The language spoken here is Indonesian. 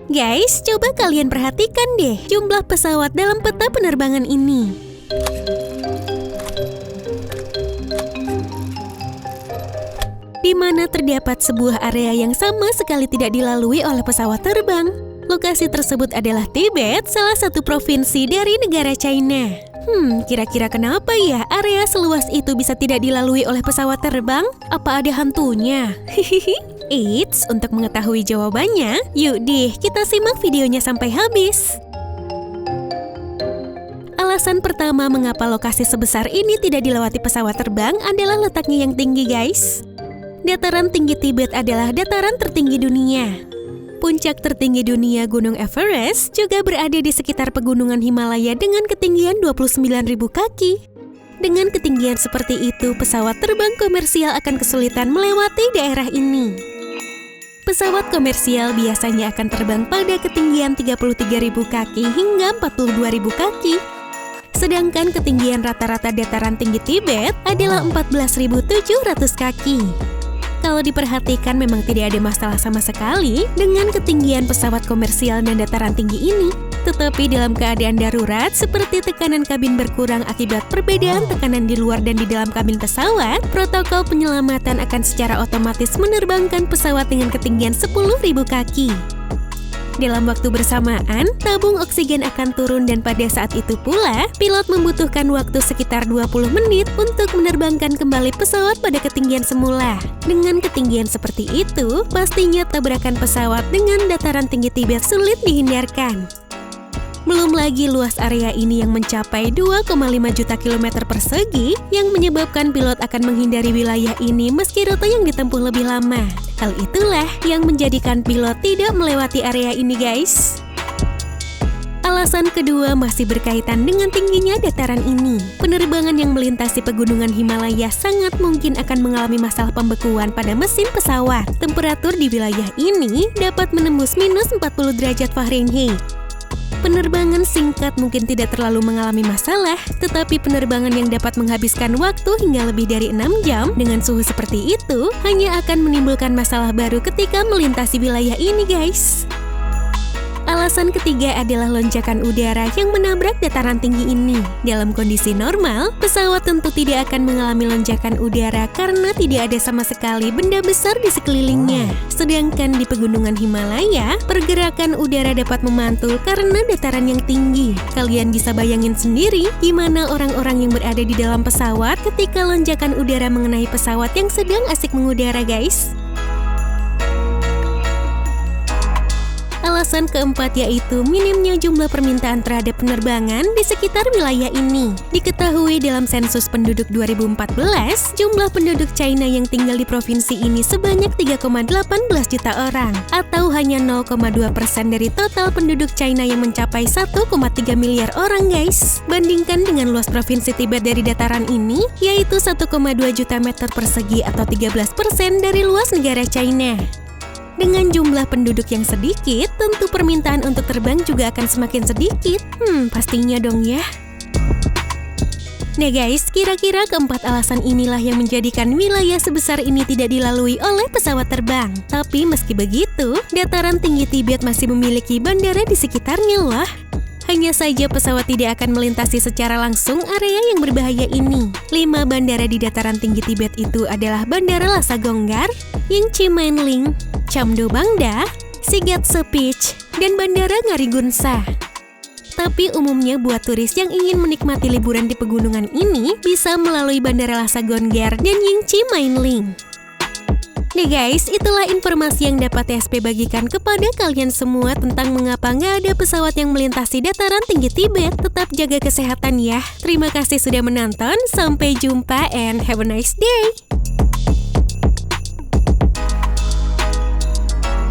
Guys, coba kalian perhatikan deh jumlah pesawat dalam peta penerbangan ini. Di mana terdapat sebuah area yang sama sekali tidak dilalui oleh pesawat terbang. Lokasi tersebut adalah Tibet, salah satu provinsi dari negara China. Kira-kira kenapa ya area seluas itu bisa tidak dilalui oleh pesawat terbang? Apa ada hantunya? Eits, untuk mengetahui jawabannya, yuk deh kita simak videonya sampai habis. Alasan pertama mengapa lokasi sebesar ini tidak dilewati pesawat terbang adalah letaknya yang tinggi, guys. Dataran tinggi Tibet adalah dataran tertinggi dunia. Puncak tertinggi dunia Gunung Everest juga berada di sekitar pegunungan Himalaya dengan ketinggian 29.000 kaki. Dengan ketinggian seperti itu, pesawat terbang komersial akan kesulitan melewati daerah ini. Pesawat komersial biasanya akan terbang pada ketinggian 33.000 kaki hingga 42.000 kaki. Sedangkan ketinggian rata-rata dataran tinggi Tibet adalah 14.700 kaki. Kalau diperhatikan memang tidak ada masalah sama sekali dengan ketinggian pesawat komersial dan dataran tinggi ini. Tetapi dalam keadaan darurat seperti tekanan kabin berkurang akibat perbedaan tekanan di luar dan di dalam kabin pesawat, protokol penyelamatan akan secara otomatis menerbangkan pesawat dengan ketinggian 10.000 kaki. Dalam waktu bersamaan, tabung oksigen akan turun dan pada saat itu pula, pilot membutuhkan waktu sekitar 20 menit untuk menerbangkan kembali pesawat pada ketinggian semula. Dengan ketinggian seperti itu, pastinya tabrakan pesawat dengan dataran tinggi Tibet sulit dihindarkan. Belum lagi luas area ini yang mencapai 2,5 juta kilometer persegi yang menyebabkan pilot akan menghindari wilayah ini meski rute yang ditempuh lebih lama. Hal itulah yang menjadikan pilot tidak melewati area ini, guys. Alasan kedua masih berkaitan dengan tingginya dataran ini. Penerbangan yang melintasi pegunungan Himalaya sangat mungkin akan mengalami masalah pembekuan pada mesin pesawat. Temperatur di wilayah ini dapat menembus minus 40 derajat Fahrenheit. Penerbangan singkat mungkin tidak terlalu mengalami masalah, tetapi penerbangan yang dapat menghabiskan waktu hingga lebih dari 6 jam dengan suhu seperti itu hanya akan menimbulkan masalah baru ketika melintasi wilayah ini, guys. Alasan ketiga adalah lonjakan udara yang menabrak dataran tinggi ini. Dalam kondisi normal, pesawat tentu tidak akan mengalami lonjakan udara karena tidak ada sama sekali benda besar di sekelilingnya. Sedangkan di pegunungan Himalaya, pergerakan udara dapat memantul karena dataran yang tinggi. Kalian bisa bayangin sendiri gimana orang-orang yang berada di dalam pesawat ketika lonjakan udara mengenai pesawat yang sedang asik mengudara, guys. Alasan keempat yaitu minimnya jumlah permintaan terhadap penerbangan di sekitar wilayah ini. Diketahui dalam sensus penduduk 2014, jumlah penduduk China yang tinggal di provinsi ini sebanyak 3,18 juta orang, atau hanya 0,2% dari total penduduk China yang mencapai 1,3 miliar orang, guys. Bandingkan dengan luas provinsi Tibet dari dataran ini, yaitu 1,2 juta meter persegi atau 13% dari luas negara China. Dengan jumlah penduduk yang sedikit, tentu permintaan untuk terbang juga akan semakin sedikit. Pastinya dong ya. Nah guys, kira-kira keempat alasan inilah yang menjadikan wilayah sebesar ini tidak dilalui oleh pesawat terbang. Tapi meski begitu, dataran tinggi Tibet masih memiliki bandara di sekitarnya loh. Hanya saja pesawat tidak akan melintasi secara langsung area yang berbahaya ini. 5 bandara di dataran tinggi Tibet itu adalah Bandara Lhasa Gonggar, Yingchi Mainling, Chamdo Bangda, Shigatse Beach, dan Bandara Ngarigunsa. Tapi umumnya buat turis yang ingin menikmati liburan di pegunungan ini bisa melalui Bandara Lhasa Gonggar dan Yingchi Mainling. Nah guys, itulah informasi yang dapat TSP bagikan kepada kalian semua tentang mengapa nggak ada pesawat yang melintasi dataran tinggi Tibet. Tetap jaga kesehatan ya. Terima kasih sudah menonton, sampai jumpa and have a nice day.